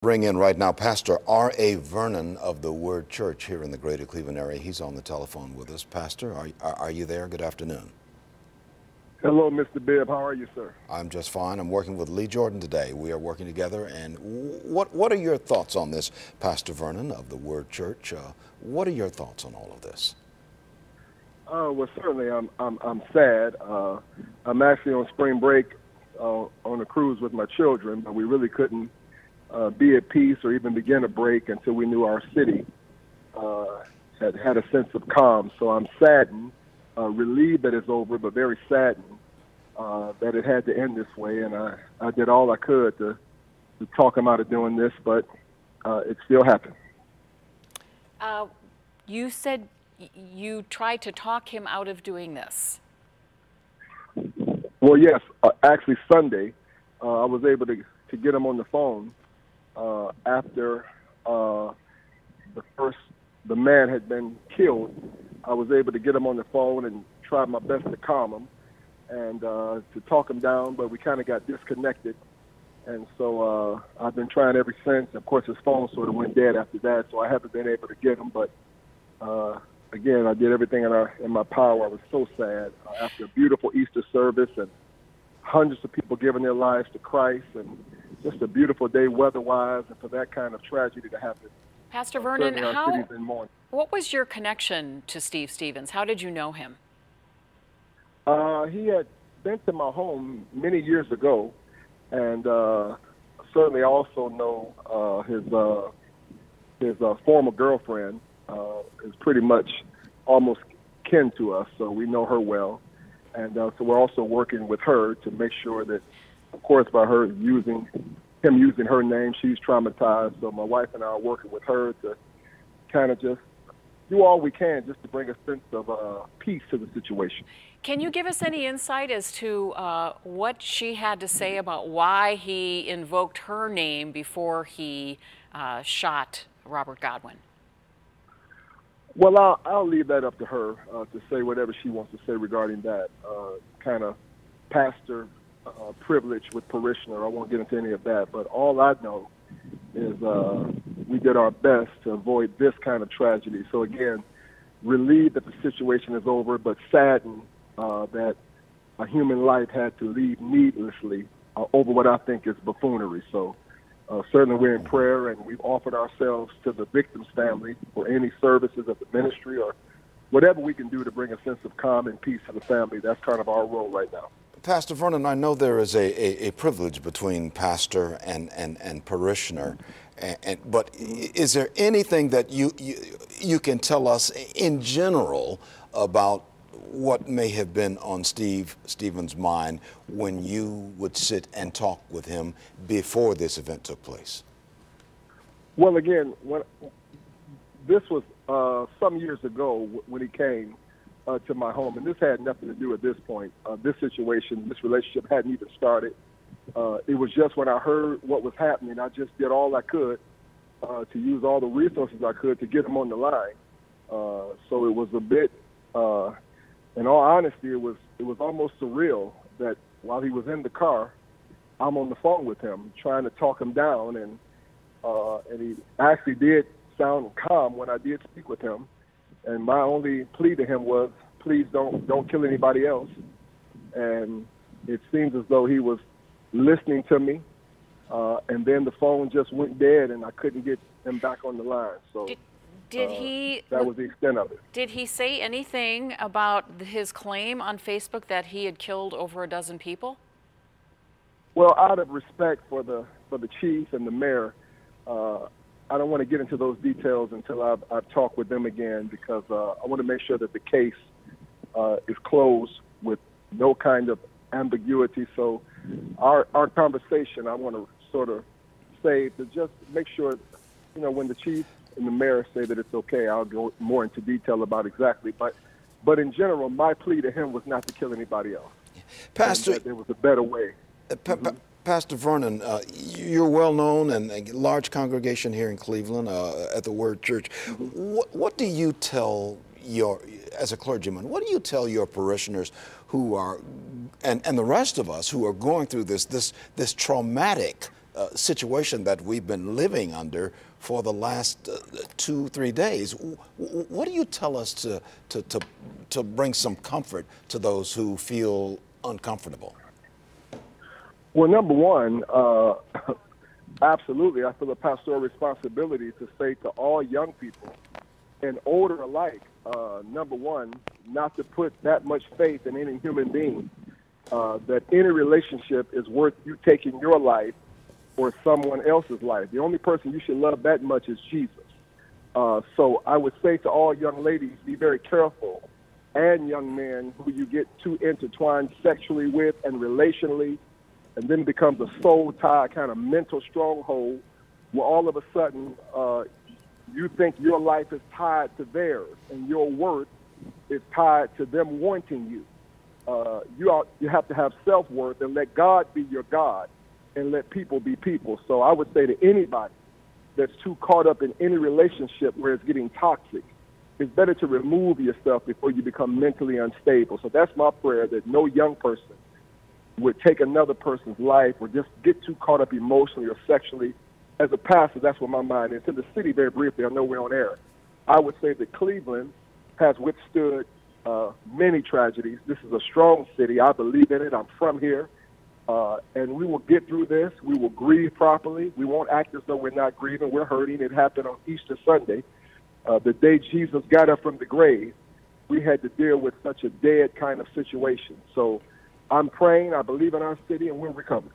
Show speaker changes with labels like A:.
A: Bring in right now Pastor R.A. Vernon of the Word Church here in the greater Cleveland area. He's on the telephone with us. Pastor, are you there? Good afternoon.
B: Hello, Mr. Bibb. How are you, sir?
A: I'm just fine. I'm working with Lee Jordan today. We are working together. And what are your thoughts on this, Pastor Vernon of the Word Church? What are your thoughts on all of this?
B: Well, certainly I'm sad. I'm actually on spring break on a cruise with my children, but we really couldn't be at peace or even begin a break until we knew our city had a sense of calm. So I'm saddened, relieved that it's over, but very saddened that it had to end this way. And I did all I could to talk him out of doing this, but it still happened.
C: You said you tried to talk him out of doing this.
B: Well, yes. Actually, Sunday, I was able to get him on the phone after the man had been killed. I was able to get him on the phone and tried my best to calm him and to talk him down, but we kind of got disconnected. And so I've been trying ever since. Of course, his phone sort of went dead after that, so I haven't been able to get him. But again, I did everything in my power. I was so sad after a beautiful Easter service and hundreds of people giving their lives to Christ, and just a beautiful day weather-wise, and for that kind of tragedy to happen.
C: Pastor Vernon, what was your connection to Steve Stevens? How did you know him?
B: He had been to my home many years ago, and certainly I also know his former girlfriend is pretty much almost kin to us, so we know her well. And so we're also working with her to make sure that, of course, by him using her name, she's traumatized. So my wife and I are working with her to kind of just do all we can just to bring a sense of peace to the situation.
C: Can you give us any insight as to what she had to say about why he invoked her name before he shot Robert Godwin?
B: Well, I'll leave that up to her to say whatever she wants to say regarding that kind of pastor privilege with parishioner. I won't get into any of that, but all I know is we did our best to avoid this kind of tragedy. So again, relieved that the situation is over, but saddened that a human life had to leave needlessly over what I think is buffoonery. So certainly we're in prayer, and we've offered ourselves to the victim's family for any services of the ministry or whatever we can do to bring a sense of calm and peace to the family. That's kind of our role right now.
A: Pastor Vernon, I know there is a privilege between pastor and parishioner, but is there anything that you can tell us in general about what may have been on Stephen's mind when you would sit and talk with him before this event took place?
B: Well, again, this was some years ago when he came to my home, and this had nothing to do at this point. This situation, this relationship hadn't even started. It was just when I heard what was happening, I just did all I could to use all the resources I could to get him on the line. So it was a bit, in all honesty, it was almost surreal that while he was in the car, I'm on the phone with him trying to talk him down, and he actually did sound calm when I did speak with him. And my only plea to him was, please don't kill anybody else. And it seems as though he was listening to me, and then the phone just went dead, and I couldn't get him back on the line. So that was the extent of it.
C: Did he say anything about his claim on Facebook that he had killed over a dozen people?
B: Well, out of respect for the chief and the mayor, I don't want to get into those details until I've talked with them again, because I want to make sure that the case is closed with no kind of ambiguity. So our conversation, I want to sort of say to just make sure, when the chief and the mayor say that it's okay, I'll go more into detail about exactly. But in general, my plea to him was not to kill anybody else.
A: Pastor,
B: and that there was a better way.
A: Pastor Vernon, you're well known and a large congregation here in Cleveland at the Word Church. What do you tell as a clergyman, what do you tell your parishioners who are, and the rest of us who are going through this traumatic situation that we've been living under for the last 2-3 days. What do you tell us to bring some comfort to those who feel uncomfortable?
B: Well, number one, absolutely, I feel a pastoral responsibility to say to all young people and older alike, number one, not to put that much faith in any human being, that any relationship is worth you taking your life or someone else's life. The only person you should love that much is Jesus. So I would say to all young ladies, be very careful, and young men who you get too intertwined sexually with and relationally, and then becomes a soul tie kind of mental stronghold where all of a sudden you think your life is tied to theirs and your worth is tied to them wanting you. You have to have self-worth and let God be your God and let people be people. So I would say to anybody that's too caught up in any relationship where it's getting toxic, it's better to remove yourself before you become mentally unstable. So that's my prayer, that no young person would take another person's life or just get too caught up emotionally or sexually. As a pastor, that's what my mind is. To the city, very briefly, I know we're on air, I would say that Cleveland has withstood many tragedies. This is a strong city. I believe in it. I'm from here. And we will get through this. We will grieve properly. We won't act as though we're not grieving. We're hurting. It happened on Easter Sunday. The day Jesus got up from the grave, we had to deal with such a dead kind of situation. So I'm praying. I believe in our city, and we'll recover.